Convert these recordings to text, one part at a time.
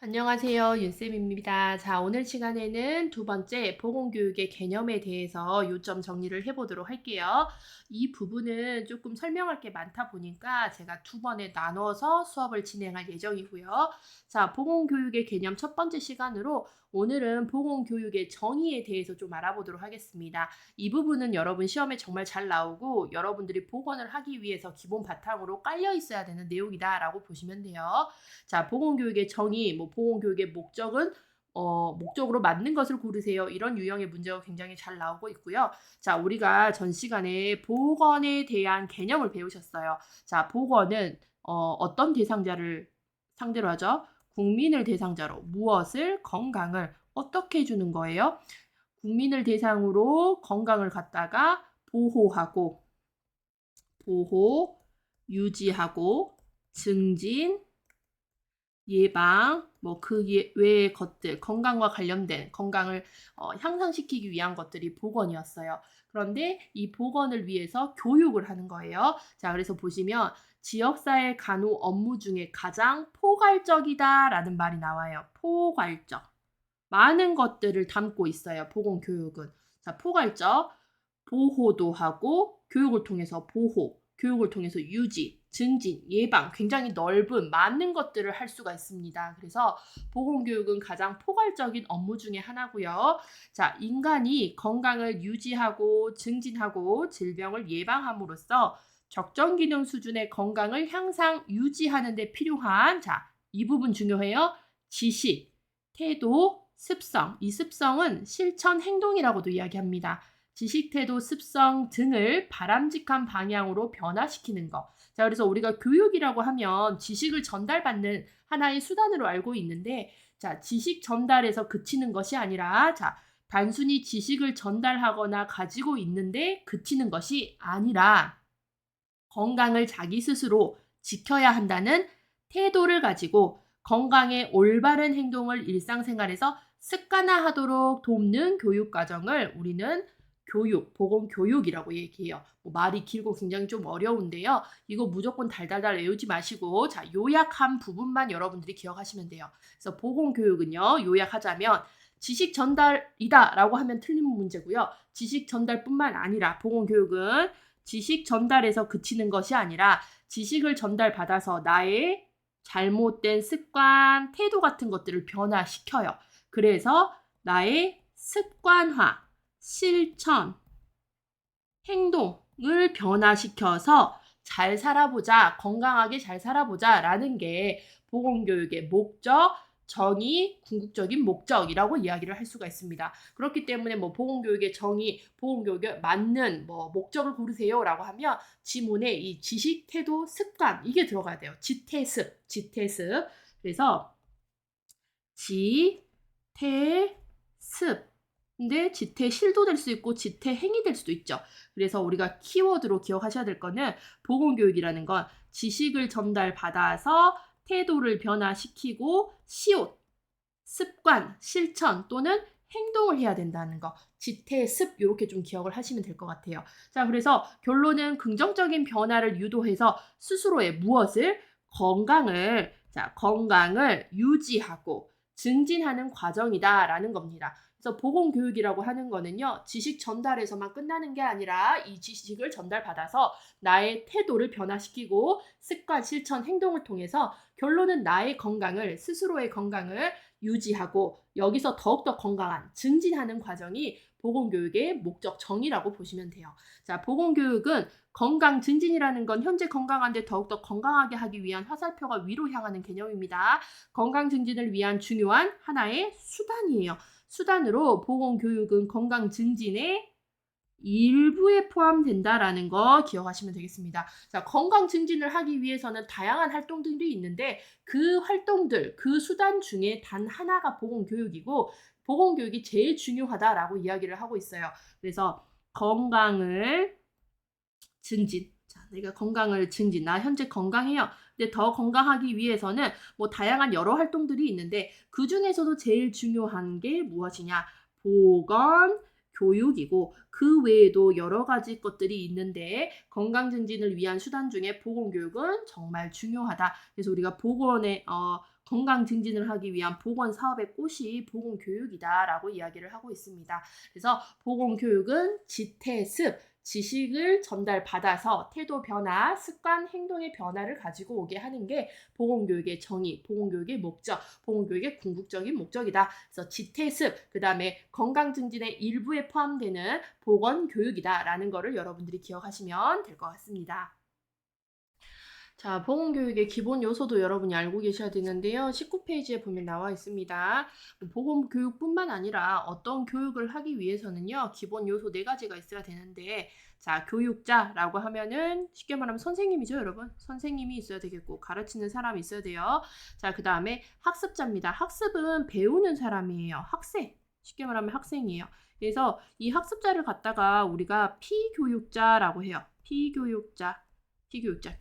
안녕하세요. 윤쌤입니다. 자, 오늘 시간에는 두 번째 보건교육의 개념에 대해서 요점 정리를 해보도록 할게요. 이 부분은 조금 설명할 게 많다 보니까 제가 두 번에 나눠서 수업을 진행할 예정이고요. 자, 보건교육의 개념 첫 번째 시간으로 오늘은 보건교육의 정의에 대해서 좀 알아보도록 하겠습니다. 이 부분은 여러분 시험에 정말 잘 나오고 여러분들이 보건을 하기 위해서 기본 바탕으로 깔려 있어야 되는 내용이다라고 보시면 돼요. 자, 보건교육의 정의, 보건교육의 목적은 목적으로 맞는 것을 고르세요. 이런 유형의 문제가 굉장히 잘 나오고 있고요. 자, 우리가 전 시간에 보건에 대한 개념을 배우셨어요. 자, 보건은 어떤 대상자를 상대로 하죠? 국민을 대상자로 무엇을 건강을 어떻게 해주는 거예요? 국민을 대상으로 건강을 갖다가 보호, 유지하고 증진, 예방, 그 외의 것들, 건강과 관련된 건강을 향상시키기 위한 것들이 보건이었어요. 그런데 이 보건을 위해서 교육을 하는 거예요. 자, 그래서 보시면 지역사회 간호 업무 중에 가장 포괄적이다라는 말이 나와요. 포괄적. 많은 것들을 담고 있어요. 보건교육은. 자, 포괄적. 보호도 하고 교육을 통해서 교육을 통해서 유지, 증진, 예방 굉장히 넓은 많은 것들을 할 수가 있습니다. 그래서 보건교육은 가장 포괄적인 업무 중에 하나고요. 자, 인간이 건강을 유지하고 증진하고 질병을 예방함으로써 적정 기능 수준의 건강을 향상 유지하는 데 필요한 이 부분 중요해요. 지식, 태도, 습성. 이 습성은 실천 행동이라고도 이야기합니다. 지식, 태도, 습성 등을 바람직한 방향으로 변화시키는 것. 자, 그래서 우리가 교육이라고 하면 지식을 전달받는 하나의 수단으로 알고 있는데, 자, 지식 전달에서 그치는 것이 아니라, 단순히 지식을 전달하거나 가지고 있는데 그치는 것이 아니라, 건강을 자기 스스로 지켜야 한다는 태도를 가지고 건강의 올바른 행동을 일상생활에서 습관화하도록 돕는 교육 과정을 우리는 보건교육이라고 얘기해요. 말이 길고 굉장히 좀 어려운데요. 이거 무조건 달달달 외우지 마시고 요약한 부분만 여러분들이 기억하시면 돼요. 그래서 보건교육은요. 요약하자면 지식 전달이다라고 하면 틀린 문제고요. 지식 전달뿐만 아니라 보건교육은 지식 전달에서 그치는 것이 아니라 지식을 전달받아서 나의 잘못된 습관, 태도 같은 것들을 변화시켜요. 그래서 나의 습관화, 실천, 행동을 변화시켜서 잘 살아보자, 건강하게 잘 살아보자 라는 게 보건교육의 목적, 정의, 궁극적인 목적이라고 이야기를 할 수가 있습니다. 그렇기 때문에 보건교육의 정의, 보건교육에 맞는 목적을 고르세요라고 하면 지문에 이 지식, 태도, 습관 이게 들어가야 돼요. 지태습. 그래서 지, 태, 습. 근데 지태실도 될 수 있고 지태행이 될 수도 있죠. 그래서 우리가 키워드로 기억하셔야 될 거는 보건교육이라는 건 지식을 전달받아서 태도를 변화시키고 시옷, 습관, 실천 또는 행동을 해야 된다는 거. 지태습 이렇게 좀 기억을 하시면 될 것 같아요. 자, 그래서 결론은 긍정적인 변화를 유도해서 스스로의 무엇을 건강을 유지하고 증진하는 과정이다라는 겁니다. 그래서 보건교육이라고 하는 거는요. 지식 전달에서만 끝나는 게 아니라 이 지식을 전달받아서 나의 태도를 변화시키고 습관, 실천, 행동을 통해서 결론은 나의 건강을 스스로의 건강을 유지하고 여기서 더욱더 건강한 증진하는 과정이 보건교육의 목적 정의라고 보시면 돼요. 자, 보건교육은 건강 증진이라는 건 현재 건강한데 더욱더 건강하게 하기 위한 화살표가 위로 향하는 개념입니다. 건강 증진을 위한 중요한 하나의 수단이에요. 수단으로 보건교육은 건강 증진의 일부에 포함된다라는 거 기억하시면 되겠습니다. 자, 건강 증진을 하기 위해서는 다양한 활동들이 있는데 그 활동들, 그 수단 중에 단 하나가 보건교육이고 보건교육이 제일 중요하다라고 이야기를 하고 있어요. 그래서 건강을 증진. 자, 내가 건강을 증진. 나 현재 건강해요. 근데 더 건강하기 위해서는 다양한 여러 활동들이 있는데 그 중에서도 제일 중요한 게 무엇이냐? 보건 교육이고 그 외에도 여러 가지 것들이 있는데 건강 증진을 위한 수단 중에 보건 교육은 정말 중요하다. 그래서 우리가 건강 증진을 하기 위한 보건 사업의 꽃이 보건교육이다라고 이야기를 하고 있습니다. 그래서 보건교육은 지태습, 지식을 전달받아서 태도 변화, 습관, 행동의 변화를 가지고 오게 하는 게 보건교육의 정의, 보건교육의 목적, 보건교육의 궁극적인 목적이다. 그래서 지태습, 그 다음에 건강 증진의 일부에 포함되는 보건교육이다라는 거를 여러분들이 기억하시면 될 것 같습니다. 자, 보건교육의 기본 요소도 여러분이 알고 계셔야 되는데요. 19페이지에 보면 나와 있습니다. 보건교육뿐만 아니라 어떤 교육을 하기 위해서는요. 기본 요소 4가지가 있어야 되는데, 자, 교육자라고 하면은 쉽게 말하면 선생님이죠, 여러분. 선생님이 있어야 되겠고 가르치는 사람이 있어야 돼요. 자, 그 다음에 학습자입니다. 학습은 배우는 사람이에요. 학생. 쉽게 말하면 학생이에요. 그래서 이 학습자를 갖다가 우리가 피교육자라고 해요. 피교육자.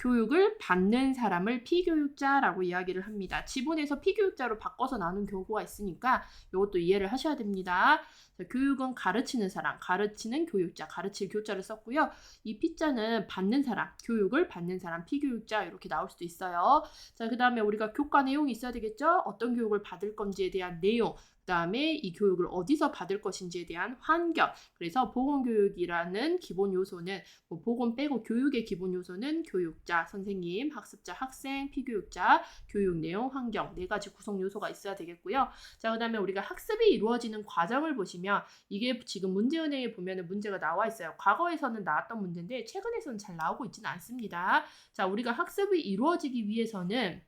교육을 받는 사람을 피교육자라고 이야기를 합니다. 지문에서 피교육자로 바꿔서 나눈 경우가 있으니까 이것도 이해를 하셔야 됩니다. 자, 교육은 가르치는 사람, 가르치는 교육자, 가르칠 교자를 썼고요. 이 피자는 받는 사람, 교육을 받는 사람, 피교육자 이렇게 나올 수도 있어요. 자, 그 다음에 우리가 교과 내용이 있어야 되겠죠? 어떤 교육을 받을 건지에 대한 내용, 그 다음에 이 교육을 어디서 받을 것인지에 대한 환경. 그래서 보건교육이라는 기본 요소는 보건 빼고 교육의 기본 요소는 교육자, 선생님, 학습자, 학생, 피교육자, 교육 내용, 환경 4가지 구성 요소가 있어야 되겠고요. 자, 그 다음에 우리가 학습이 이루어지는 과정을 보시면 이게 지금 문제은행에 보면은 문제가 나와 있어요. 과거에서는 나왔던 문제인데 최근에서는 잘 나오고 있지는 않습니다. 자, 우리가 학습이 이루어지기 위해서는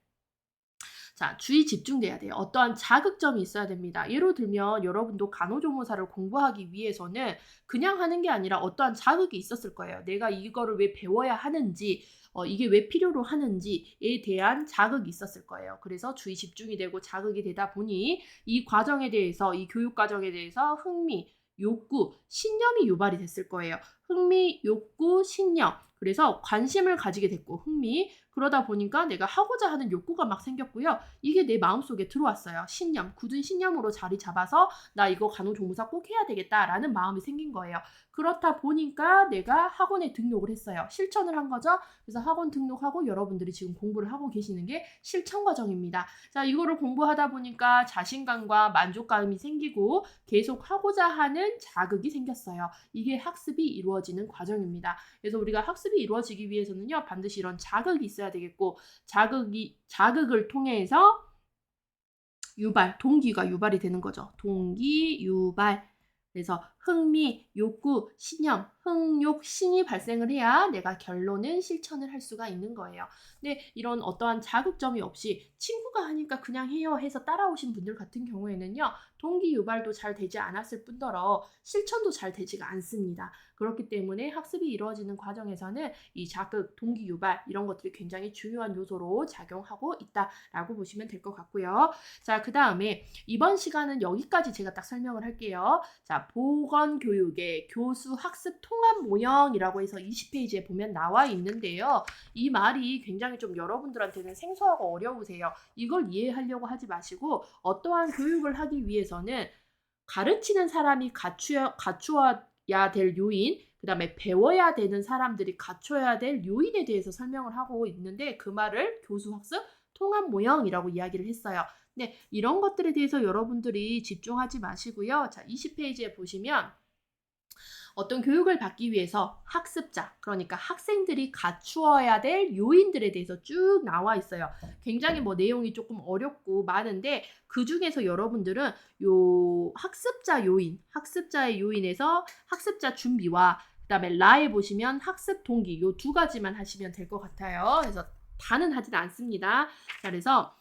자, 주의 집중돼야 돼요. 어떠한 자극점이 있어야 됩니다. 예를 들면 여러분도 간호조무사를 공부하기 위해서는 그냥 하는 게 아니라 어떠한 자극이 있었을 거예요. 내가 이거를 왜 배워야 하는지, 이게 왜 필요로 하는지에 대한 자극이 있었을 거예요. 그래서 주의 집중이 되고 자극이 되다 보니 이 과정에 대해서, 이 교육 과정에 대해서 흥미, 욕구, 신념이 유발이 됐을 거예요. 흥미, 욕구, 신념. 그래서 관심을 가지게 됐고 흥미, 그러다 보니까 내가 하고자 하는 욕구가 막 생겼고요. 이게 내 마음속에 들어왔어요. 신념, 굳은 신념으로 자리 잡아서 나 이거 간호조무사 꼭 해야 되겠다라는 마음이 생긴 거예요. 그렇다 보니까 내가 학원에 등록을 했어요. 실천을 한 거죠. 그래서 학원 등록하고 여러분들이 지금 공부를 하고 계시는 게 실천 과정입니다. 자, 이거를 공부하다 보니까 자신감과 만족감이 생기고 계속 하고자 하는 자극이 생겼어요. 이게 학습이 이루어지는 과정입니다. 그래서 우리가 학습이 이루어지기 위해서는요, 반드시 이런 자극이 있어야 되겠고, 자극을 통해서 동기가 유발이 되는 거죠. 동기, 유발. 그래서 흥미, 욕구, 신념, 흥욕, 신이 발생을 해야 내가 결론은 실천을 할 수가 있는 거예요. 근데 이런 어떠한 자극점이 없이 친구가 하니까 그냥 해요 해서 따라오신 분들 같은 경우에는요. 동기 유발도 잘 되지 않았을 뿐더러 실천도 잘 되지가 않습니다. 그렇기 때문에 학습이 이루어지는 과정에서는 이 자극, 동기 유발 이런 것들이 굉장히 중요한 요소로 작용하고 있다라고 보시면 될 것 같고요. 자, 그 다음에 이번 시간은 여기까지 제가 딱 설명을 할게요. 자, 보건교육의 교수 학습 통합 모형이라고 해서 20페이지에 보면 나와 있는데요. 이 말이 굉장히 좀 여러분들한테는 생소하고 어려우세요. 이걸 이해하려고 하지 마시고 어떠한 교육을 하기 위해서는 가르치는 사람이 갖추어야 될 요인, 그 다음에 배워야 되는 사람들이 갖춰야 될 요인에 대해서 설명을 하고 있는데 그 말을 교수학습 통합 모형이라고 이야기를 했어요. 네, 이런 것들에 대해서 여러분들이 집중하지 마시고요. 자, 20페이지에 보시면 어떤 교육을 받기 위해서 학습자, 그러니까 학생들이 갖추어야 될 요인들에 대해서 쭉 나와 있어요. 굉장히 내용이 조금 어렵고 많은데 그 중에서 여러분들은 요 학습자의 요인에서 학습자 준비와 그다음에 라에 보시면 학습 동기 요 2가지만 하시면 될 것 같아요. 그래서 다는 하진 않습니다. 자, 그래서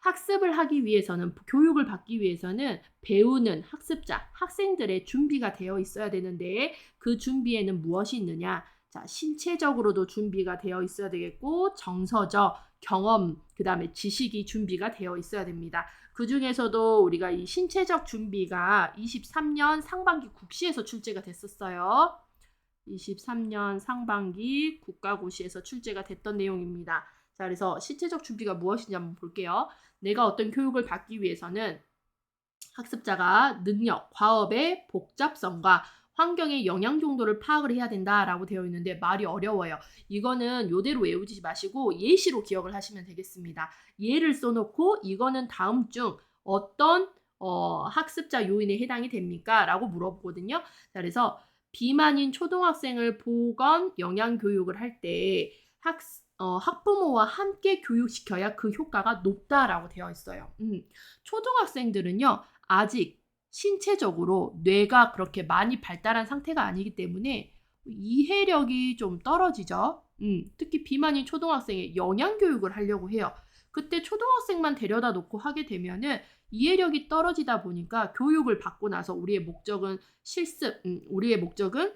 학습을 하기 위해서는, 교육을 받기 위해서는 배우는 학습자, 학생들의 준비가 되어 있어야 되는데 그 준비에는 무엇이 있느냐? 자, 신체적으로도 준비가 되어 있어야 되겠고 정서적, 경험, 그 다음에 지식이 준비가 되어 있어야 됩니다. 그 중에서도 우리가 이 신체적 준비가 23년 상반기 국시에서 출제가 됐었어요. 23년 상반기 국가고시에서 출제가 됐던 내용입니다. 자, 그래서 신체적 준비가 무엇인지 한번 볼게요. 내가 어떤 교육을 받기 위해서는 학습자가 능력, 과업의 복잡성과 환경의 영향 정도를 파악을 해야 된다라고 되어 있는데 말이 어려워요. 이거는 요대로 외우지 마시고 예시로 기억을 하시면 되겠습니다. 예를 써놓고 이거는 다음 중 어떤 학습자 요인에 해당이 됩니까? 라고 물어보거든요. 자, 그래서 비만인 초등학생을 보건 영양 교육을 할 때 학부모와 함께 교육시켜야 그 효과가 높다라고 되어 있어요. 초등학생들은요, 아직 신체적으로 뇌가 그렇게 많이 발달한 상태가 아니기 때문에 이해력이 좀 떨어지죠. 특히 비만인 초등학생의 영양 교육을 하려고 해요. 그때 초등학생만 데려다 놓고 하게 되면은 이해력이 떨어지다 보니까 교육을 받고 나서 우리의 목적은 실습, 우리의 목적은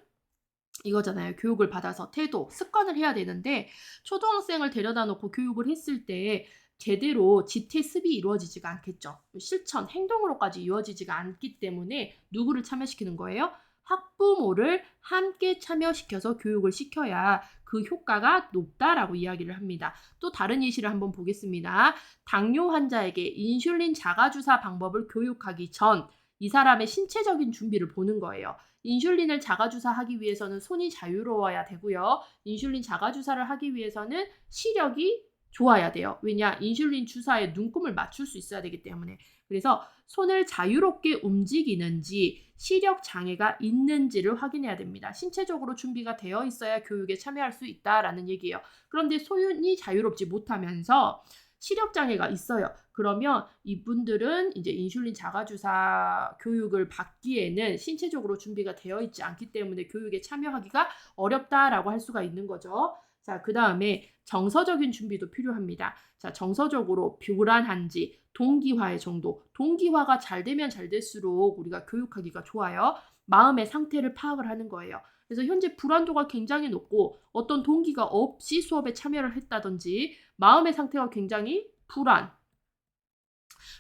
이거잖아요. 교육을 받아서 태도, 습관을 해야 되는데 초등학생을 데려다 놓고 교육을 했을 때 제대로 지태습이 이루어지지가 않겠죠. 실천, 행동으로까지 이루어지지가 않기 때문에 누구를 참여시키는 거예요? 학부모를 함께 참여시켜서 교육을 시켜야 그 효과가 높다라고 이야기를 합니다. 또 다른 예시를 한번 보겠습니다. 당뇨 환자에게 인슐린 자가주사 방법을 교육하기 전 이 사람의 신체적인 준비를 보는 거예요. 인슐린을 자가주사하기 위해서는 손이 자유로워야 되고요. 인슐린 자가주사를 하기 위해서는 시력이 좋아야 돼요. 왜냐? 인슐린 주사에 눈금을 맞출 수 있어야 되기 때문에. 그래서 손을 자유롭게 움직이는지 시력 장애가 있는지를 확인해야 됩니다. 신체적으로 준비가 되어 있어야 교육에 참여할 수 있다라는 얘기예요. 그런데 손이 자유롭지 못하면서 시력 장애가 있어요. 그러면 이분들은 이제 인슐린 자가주사 교육을 받기에는 신체적으로 준비가 되어 있지 않기 때문에 교육에 참여하기가 어렵다라고 할 수가 있는 거죠. 자, 그 다음에 정서적인 준비도 필요합니다. 자, 정서적으로 불안한지, 동기화의 정도. 동기화가 잘 되면 잘 될수록 우리가 교육하기가 좋아요. 마음의 상태를 파악을 하는 거예요. 그래서 현재 불안도가 굉장히 높고 어떤 동기가 없이 수업에 참여를 했다든지 마음의 상태가 굉장히 불안,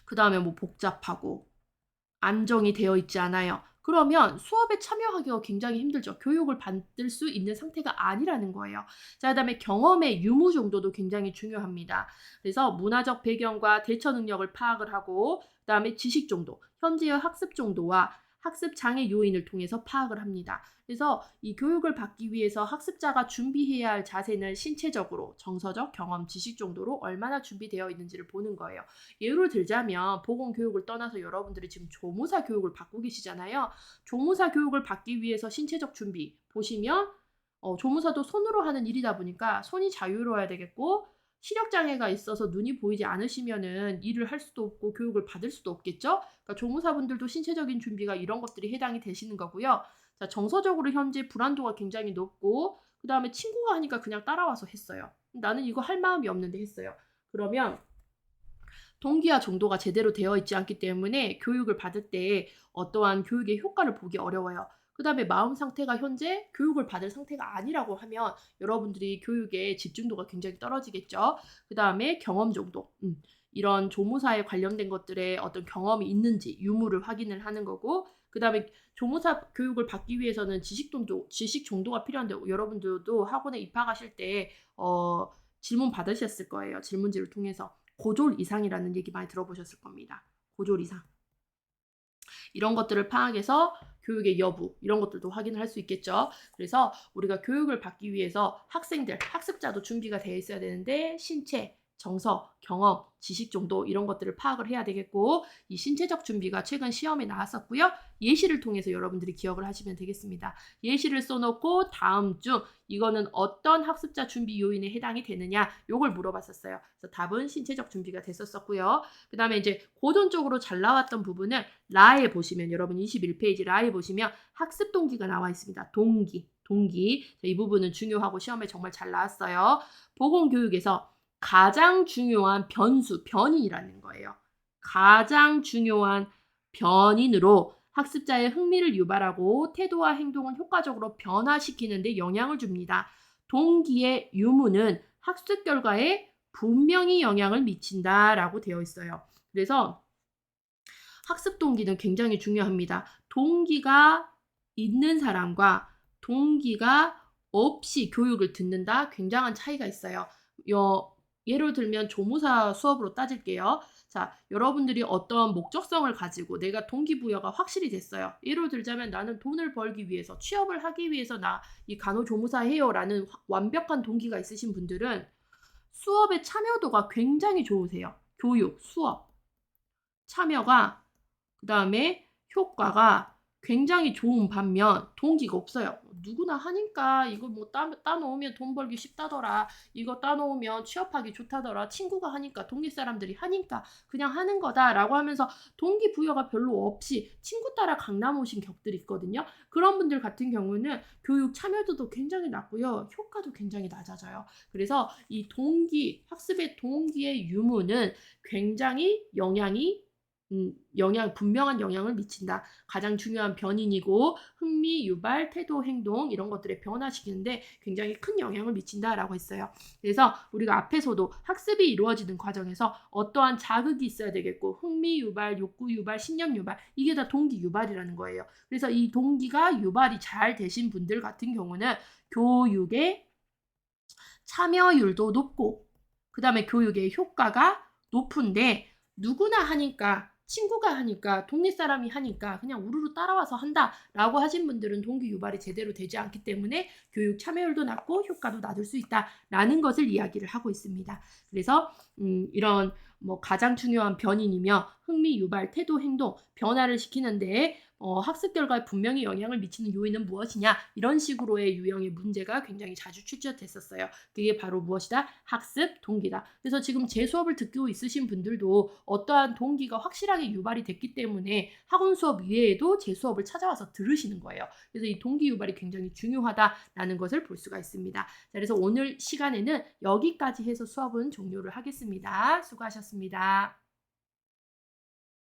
그 다음에 뭐 복잡하고 안정이 되어 있지 않아요. 그러면 수업에 참여하기가 굉장히 힘들죠. 교육을 받을 수 있는 상태가 아니라는 거예요. 자, 그다음에 경험의 유무 정도도 굉장히 중요합니다. 그래서 문화적 배경과 대처 능력을 파악을 하고 그다음에 지식 정도, 현재의 학습 정도와 학습 장애 요인을 통해서 파악을 합니다. 그래서 이 교육을 받기 위해서 학습자가 준비해야 할 자세는 신체적으로, 정서적, 경험, 지식 정도로 얼마나 준비되어 있는지를 보는 거예요. 예를 들자면 보건교육을 떠나서 여러분들이 지금 조무사 교육을 받고 계시잖아요. 조무사 교육을 받기 위해서 신체적 준비 보시면 조무사도 손으로 하는 일이다 보니까 손이 자유로워야 되겠고 시력장애가 있어서 눈이 보이지 않으시면은 일을 할 수도 없고 교육을 받을 수도 없겠죠. 그러니까 조무사분들도 신체적인 준비가 이런 것들이 해당이 되시는 거고요. 자, 정서적으로 현재 불안도가 굉장히 높고 그 다음에 친구가 하니까 그냥 따라와서 했어요. 나는 이거 할 마음이 없는데 했어요. 그러면 동기화 정도가 제대로 되어 있지 않기 때문에 교육을 받을 때 어떠한 교육의 효과를 보기 어려워요. 그 다음에 마음 상태가 현재 교육을 받을 상태가 아니라고 하면 여러분들이 교육에 집중도가 굉장히 떨어지겠죠. 그 다음에 경험 정도. 이런 조무사에 관련된 것들에 어떤 경험이 있는지 유무를 확인을 하는 거고 그 다음에 조무사 교육을 받기 위해서는 지식 정도가 필요한데 여러분들도 학원에 입학하실 때 질문 받으셨을 거예요. 질문지를 통해서. 고졸 이상이라는 얘기 많이 들어보셨을 겁니다. 고졸 이상. 이런 것들을 파악해서 교육의 여부 이런 것들도 확인을 할 수 있겠죠. 그래서 우리가 교육을 받기 위해서 학생들, 학습자도 준비가 되어 있어야 되는데 신체, 정서, 경험, 지식 정도 이런 것들을 파악을 해야 되겠고 이 신체적 준비가 최근 시험에 나왔었고요. 예시를 통해서 여러분들이 기억을 하시면 되겠습니다. 예시를 써놓고 다음 중 이거는 어떤 학습자 준비 요인에 해당이 되느냐 요걸 물어봤었어요. 그래서 답은 신체적 준비가 됐었고요. 그 다음에 이제 고전적으로 잘 나왔던 부분은 라에 보시면 여러분 21페이지 라에 보시면 학습 동기가 나와 있습니다. 동기. 이 부분은 중요하고 시험에 정말 잘 나왔어요. 보건교육에서 가장 중요한 변인이라는 거예요. 가장 중요한 변인으로 학습자의 흥미를 유발하고 태도와 행동을 효과적으로 변화시키는 데 영향을 줍니다. 동기의 유무는 학습 결과에 분명히 영향을 미친다라고 되어 있어요. 그래서 학습 동기는 굉장히 중요합니다. 동기가 있는 사람과 동기가 없이 교육을 듣는다 굉장한 차이가 있어요. 예를 들면 조무사 수업으로 따질게요. 자, 여러분들이 어떤 목적성을 가지고 내가 동기부여가 확실히 됐어요. 예를 들자면 나는 돈을 벌기 위해서, 취업을 하기 위해서 나 이 간호조무사 해요라는 완벽한 동기가 있으신 분들은 수업의 참여도가 굉장히 좋으세요. 교육, 수업, 참여가, 그다음에 효과가 굉장히 좋은 반면 동기가 없어요. 누구나 하니까 이거 뭐 따놓으면 돈 벌기 쉽다더라. 이거 따놓으면 취업하기 좋다더라. 친구가 하니까, 동네 사람들이 하니까 그냥 하는 거다라고 하면서 동기부여가 별로 없이 친구 따라 강남 오신 격들이 있거든요. 그런 분들 같은 경우는 교육 참여도도 굉장히 낮고요. 효과도 굉장히 낮아져요. 그래서 이 동기, 학습의 동기의 유무는 굉장히 분명한 영향을 미친다. 가장 중요한 변인이고 흥미, 유발, 태도, 행동 이런 것들에 변화시키는데 굉장히 큰 영향을 미친다라고 했어요. 그래서 우리가 앞에서도 학습이 이루어지는 과정에서 어떠한 자극이 있어야 되겠고 흥미 유발, 욕구 유발, 신념 유발 이게 다 동기 유발이라는 거예요. 그래서 이 동기가 유발이 잘 되신 분들 같은 경우는 교육의 참여율도 높고 그다음에 교육의 효과가 높은데 누구나 하니까 친구가 하니까 동네 사람이 하니까 그냥 우르르 따라와서 한다라고 하신 분들은 동기 유발이 제대로 되지 않기 때문에 교육 참여율도 낮고 효과도 낮을 수 있다라는 것을 이야기를 하고 있습니다. 그래서 이런 뭐 가장 중요한 변인이며 흥미 유발, 태도, 행동 변화를 시키는데 학습 결과에 분명히 영향을 미치는 요인은 무엇이냐 이런 식으로의 유형의 문제가 굉장히 자주 출제됐었어요. 그게 바로 무엇이다? 학습 동기다. 그래서 지금 제 수업을 듣고 있으신 분들도 어떠한 동기가 확실하게 유발이 됐기 때문에 학원 수업 이외에도 제 수업을 찾아와서 들으시는 거예요. 그래서 이 동기 유발이 굉장히 중요하다라는 것을 볼 수가 있습니다. 자, 그래서 오늘 시간에는 여기까지 해서 수업은 종료를 하겠습니다. 수고하셨습니다.